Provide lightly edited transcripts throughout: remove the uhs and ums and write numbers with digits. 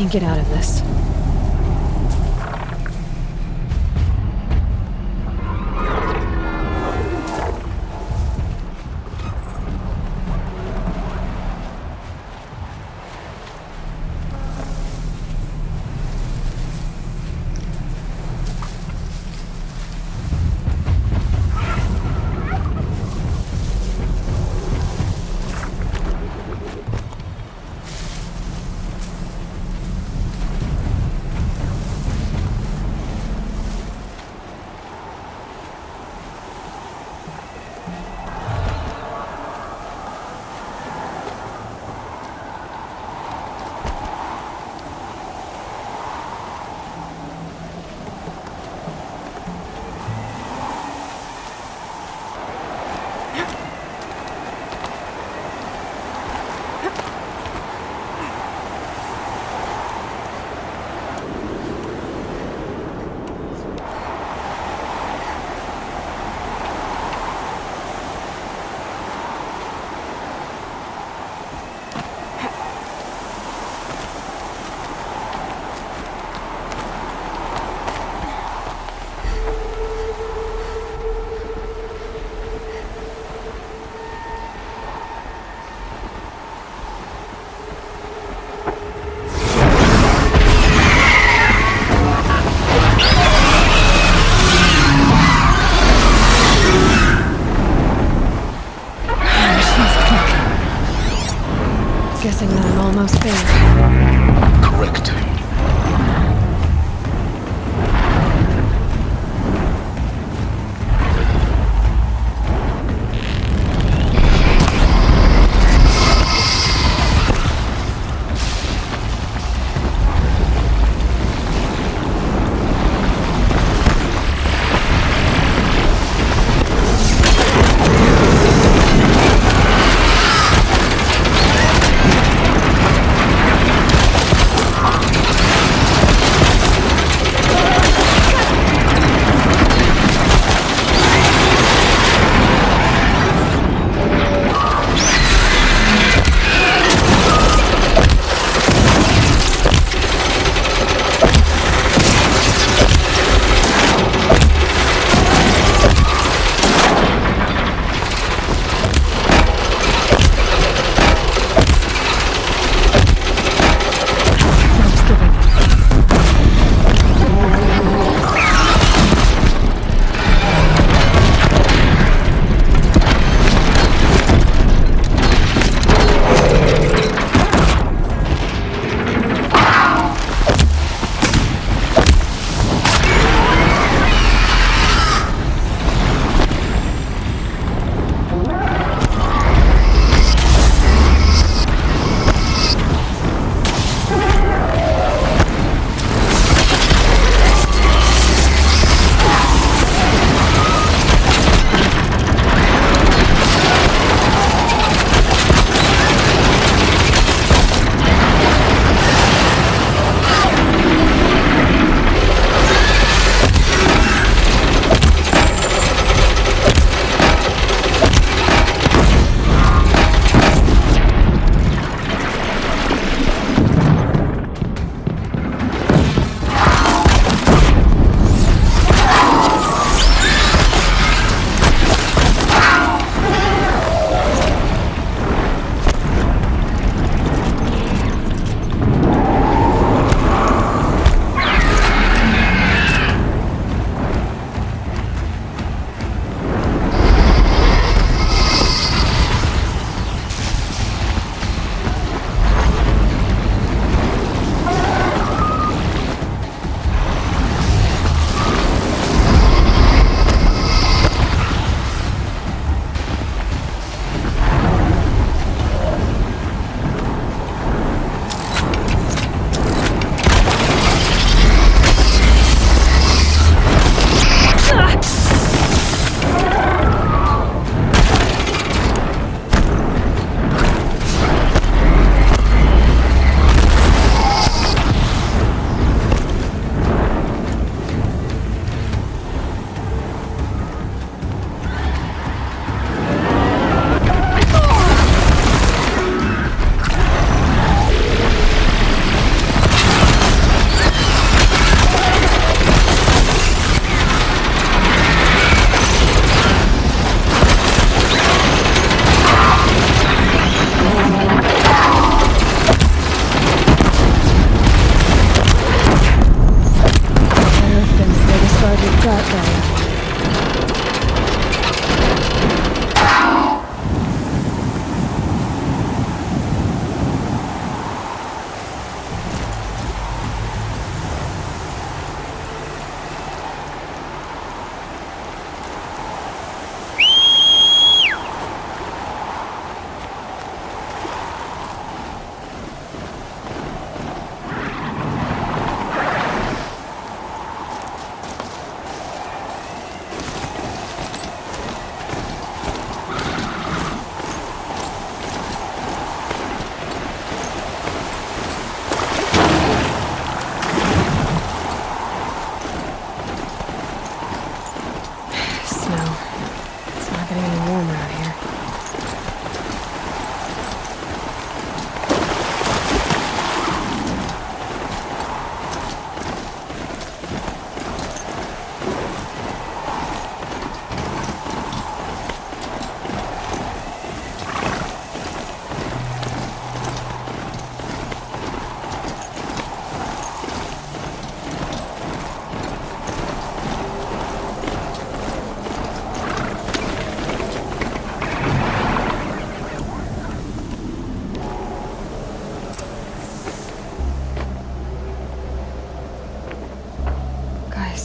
can get out of this. Guessing that I'm almost there. Correct.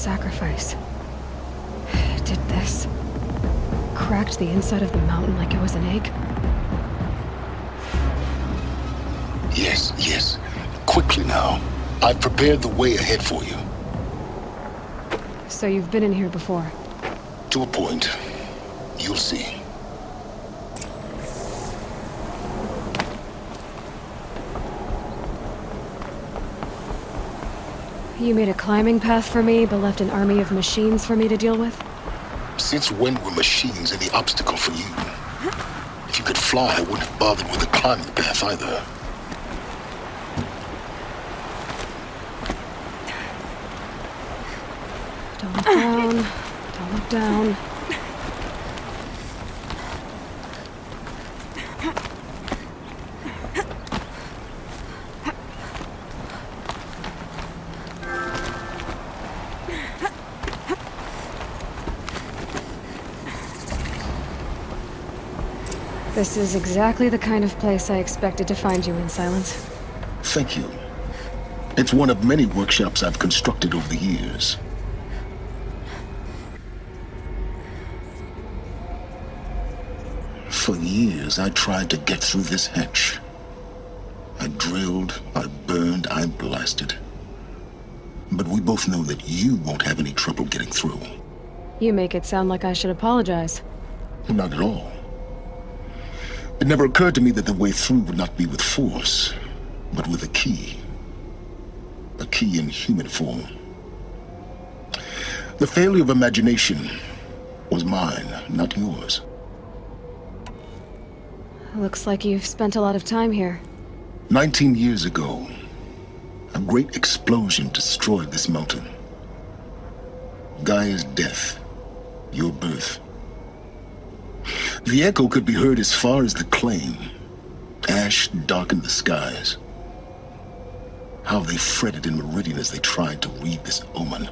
sacrifice. Did this cracked the inside of the mountain like it was an egg? Yes, yes. Quickly now. I've prepared the way ahead for you. So you've been in here before? To a point. You'll see. You made a climbing path for me, but left an army of machines for me to deal with? Since when were machines any obstacle for you? If you could fly, I wouldn't have bothered with a climbing path either. Don't look down. Don't look down. This is exactly the kind of place I expected to find you in, Silence. Thank you. It's one of many workshops I've constructed over the years. For years, I tried to get through this hatch. I drilled, I burned, I blasted. But we both know that you won't have any trouble getting through. You make it sound like I should apologize. Not at all. It never occurred to me that the way through would not be with force, but with a key. A key in human form. The failure of imagination was mine, not yours. Looks like you've spent a lot of time here. 19 years ago, a great explosion destroyed this mountain. Gaia's death, your birth. The echo could be heard as far as the claim. Ash darkened the skies. How they fretted in meridian as they tried to read this omen.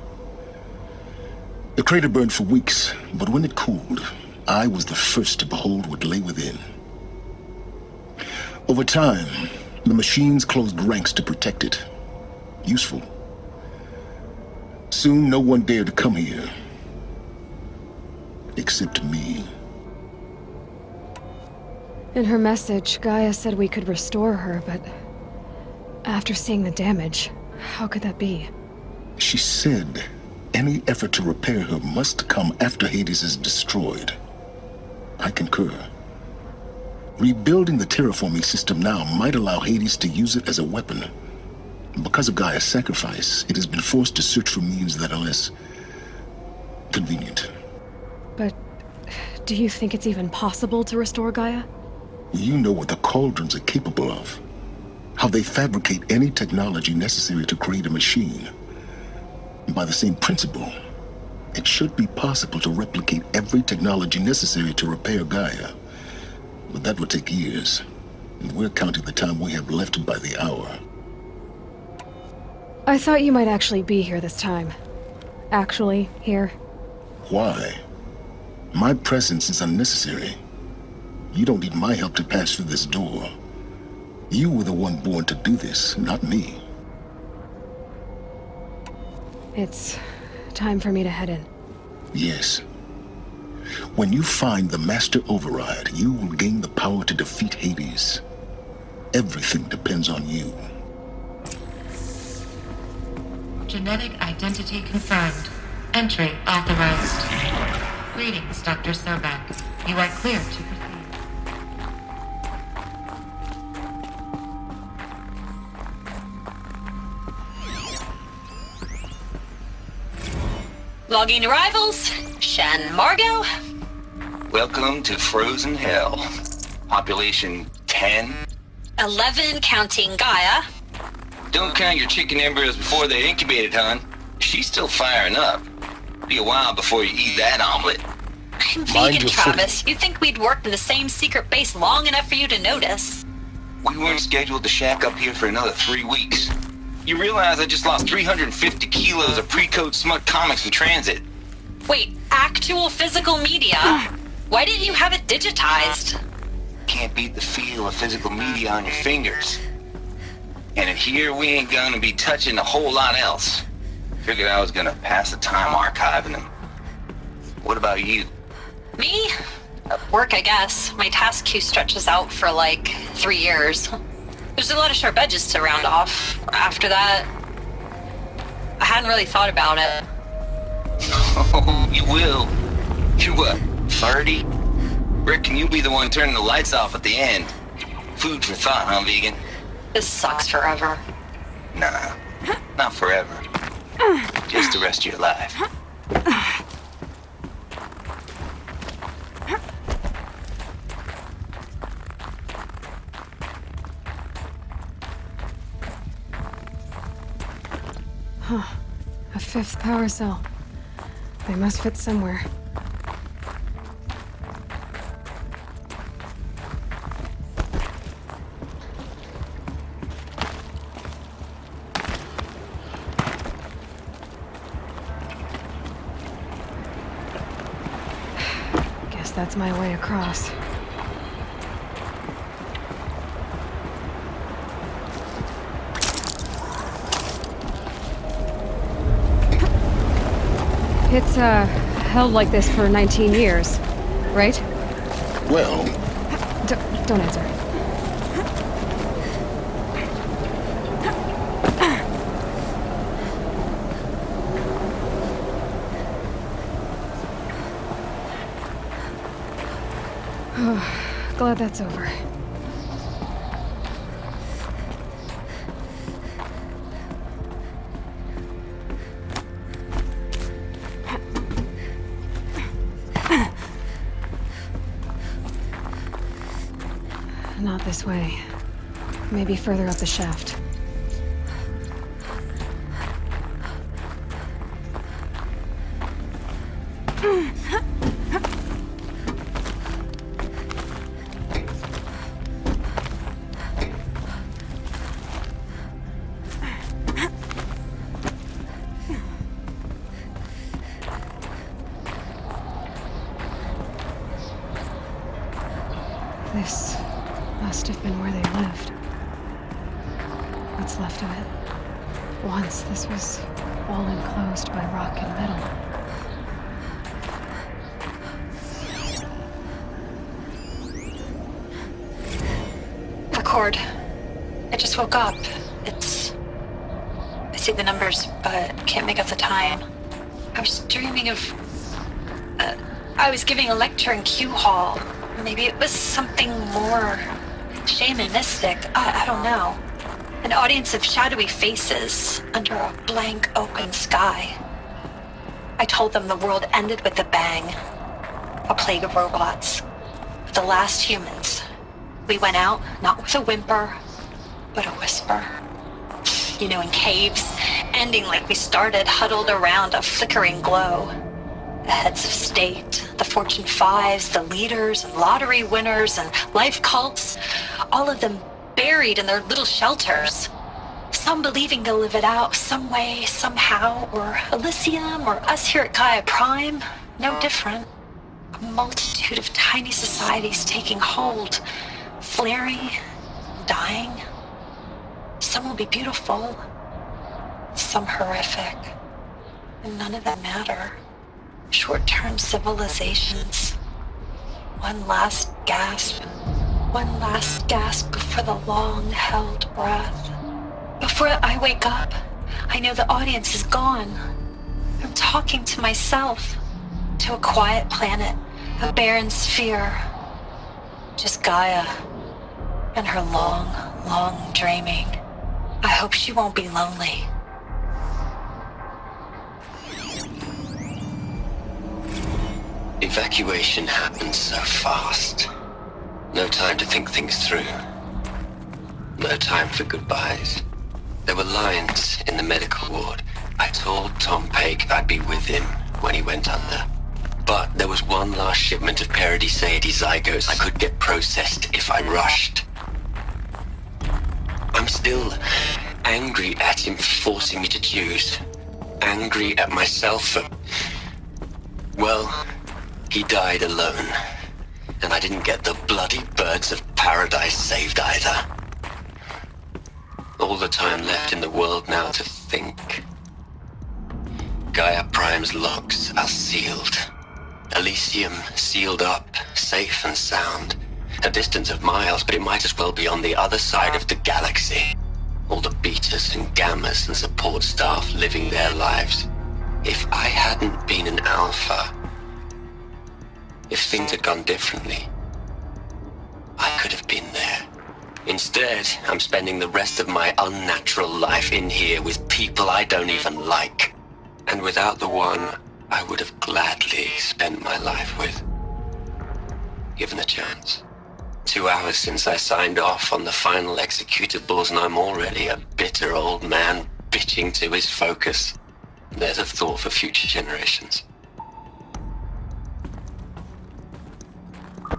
The crater burned for weeks, but when it cooled, I was the first to behold what lay within. Over time, the machines closed ranks to protect it. Useful. Soon, no one dared to come here. Except me. In her message, Gaia said we could restore her, but after seeing the damage, how could that be? She said any effort to repair her must come after Hades is destroyed. I concur. Rebuilding the terraforming system now might allow Hades to use it as a weapon. Because of Gaia's sacrifice, it has been forced to search for means that are less convenient. But do you think it's even possible to restore Gaia? You know what the Cauldrons are capable of. How they fabricate any technology necessary to create a machine. By the same principle, it should be possible to replicate every technology necessary to repair Gaia. But that would take years, and we're counting the time we have left by the hour. I thought you might actually be here this time. Actually, here. Why? My presence is unnecessary. You don't need my help to pass through this door. You were the one born to do this, not me. It's time for me to head in. Yes. When you find the Master Override, you will gain the power to defeat Hades. Everything depends on you. Genetic identity confirmed. Entry authorized. Greetings, Dr. Sobek. You are clear to proceed. Logging arrivals. Shan Margot. Welcome to Frozen Hell. Population 10. 11 counting Gaia. Don't count your chicken embryos before they're incubated, hon. She's still firing up. Be a while before you eat that omelet. I'm Mind vegan, your Travis. You'd think we'd worked in the same secret base long enough for you to notice. We weren't scheduled to shack up here for another 3 weeks. You realize I just lost 350 kilos of pre-code smut comics in transit. Wait, actual physical media? Why didn't you have it digitized? Can't beat the feel of physical media on your fingers. And in here, we ain't gonna be touching a whole lot else. Figured I was gonna pass the time archiving them. What about you? Me? Work, I guess. My task queue stretches out for like 3 years. There's a lot of sharp edges to round off. After that, I hadn't really thought about it. Oh, you will. You're what, 30? Reckon you'll be the one turning the lights off at the end. Food for thought, huh, vegan? This sucks forever. Nah, not forever. Just the rest of your life. Huh. A 5th power cell. They must fit somewhere. Guess that's my way across. It's, held like this for 19 years, right? Well, Don't answer. Glad that's over. Not this way. Maybe further up the shaft. This must have been where they lived. What's left of it. Once this was all enclosed by rock and metal. Record. I just woke up. I see the numbers, but can't make out the time. I was dreaming of... I was giving a lecture in Q Hall. Maybe it was something more shamanistic. I don't know. An audience of shadowy faces under a blank open sky. I told them the world ended with a bang. A plague of robots. The last humans. We went out, not with a whimper, but a whisper. You know, in caves, ending like we started, huddled around a flickering glow. The heads of state, the Fortune 5s, the leaders and lottery winners and life cults, all of them buried in their little shelters. Some believing they'll live it out some way, somehow, or Elysium, or us here at Gaia Prime, no different. A multitude of tiny societies taking hold, flaring, dying. Some will be beautiful, some horrific, and none of them matter. Short-term civilizations. One last gasp before the long-held breath. Before I wake up, I know the audience is gone. I'm talking to myself, to a quiet planet, a barren sphere. Just Gaia and her long, long dreaming. I hope she won't be lonely. Evacuation happened so fast. No time to think things through. No time for goodbyes. There were lines in the medical ward. I told Tom Pake I'd be with him when he went under. But there was one last shipment of Paradis-Sade zygotes I could get processed if I rushed. I'm still angry at him for forcing me to choose. Angry at myself for... Well, he died alone. And I didn't get the bloody birds of paradise saved either. All the time left in the world now to think. Gaia Prime's logs are sealed. Elysium sealed up, safe and sound. A distance of miles, but it might as well be on the other side of the galaxy. All the betas and gammas and support staff living their lives. If I hadn't been an alpha, if things had gone differently, I could have been there. Instead, I'm spending the rest of my unnatural life in here with people I don't even like. And without the one I would have gladly spent my life with. Given a chance. 2 hours since I signed off on the final executables, and I'm already a bitter old man bitching to his focus. There's a thought for future generations.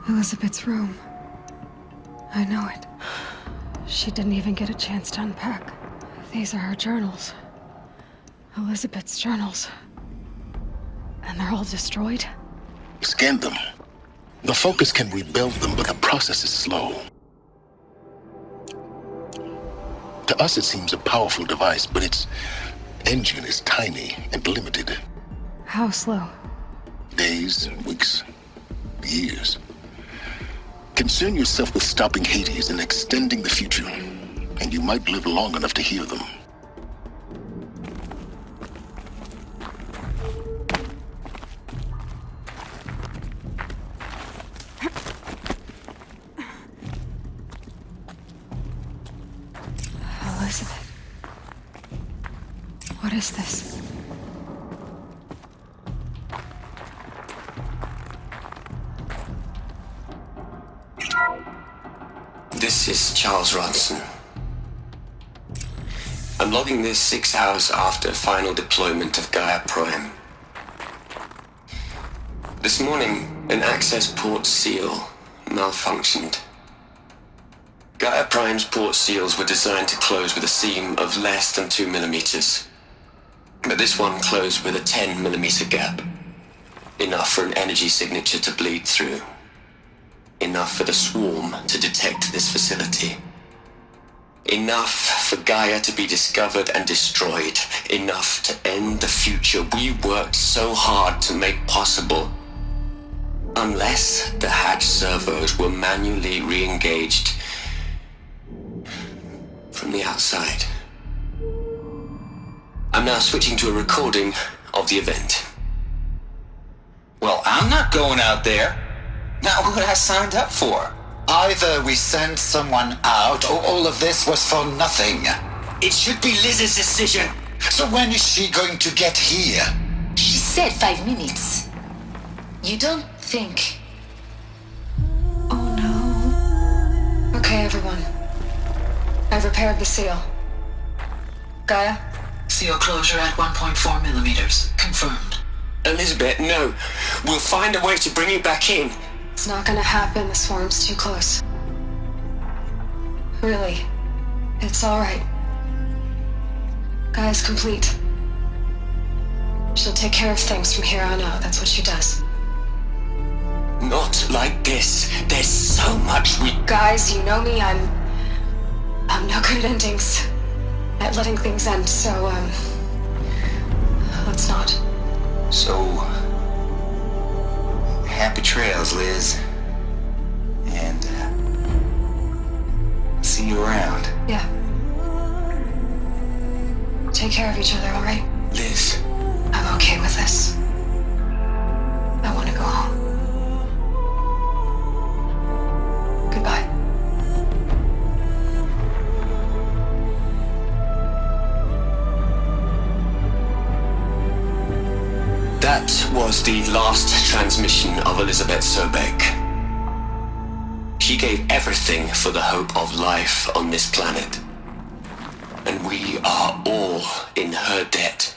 Elizabeth's room. I know it. She didn't even get a chance to unpack. These are her journals. Elizabeth's journals. And they're all destroyed? Scan them. The Focus can rebuild them, but the process is slow. To us, it seems a powerful device, but its engine is tiny and limited. How slow? Days, weeks, years. Concern yourself with stopping Hades and extending the future, and you might live long enough to hear them. Elizabeth. What is this? This is Charles Rodson. I'm logging this 6 hours after final deployment of Gaia Prime. This morning, an access port seal malfunctioned. Gaia Prime's port seals were designed to close with a seam of less than 2 millimeters. But this one closed with a 10 millimeter gap. Enough for an energy signature to bleed through. Enough for the swarm to detect this facility. Enough for Gaia to be discovered and destroyed. Enough to end the future we worked so hard to make possible. Unless the hatch servos were manually re-engaged from the outside. I'm now switching to a recording of the event. Well, I'm not going out there. Not what I signed up for. Either we send someone out, or all of this was for nothing. It should be Liz's decision. So when is she going to get here? She said 5 minutes. You don't think... Oh no. Okay, everyone. I've repaired the seal. Gaia? Seal closure at 1.4 millimeters. Confirmed. Elizabeth, no. We'll find a way to bring you back in. It's not gonna happen. The swarm's too close. Really. It's alright. Gaia's complete. She'll take care of things from here on out. That's what she does. Not like this. There's so much we... Guys, you know me. I'm no good at endings. At letting things end, so, let's not. So, happy trails, Liz. And, see you around. Yeah. Take care of each other, alright? Liz. I'm okay with this. I want to go home. Goodbye. That was the last transmission of Elizabeth Sobek. She gave everything for the hope of life on this planet. And we are all in her debt.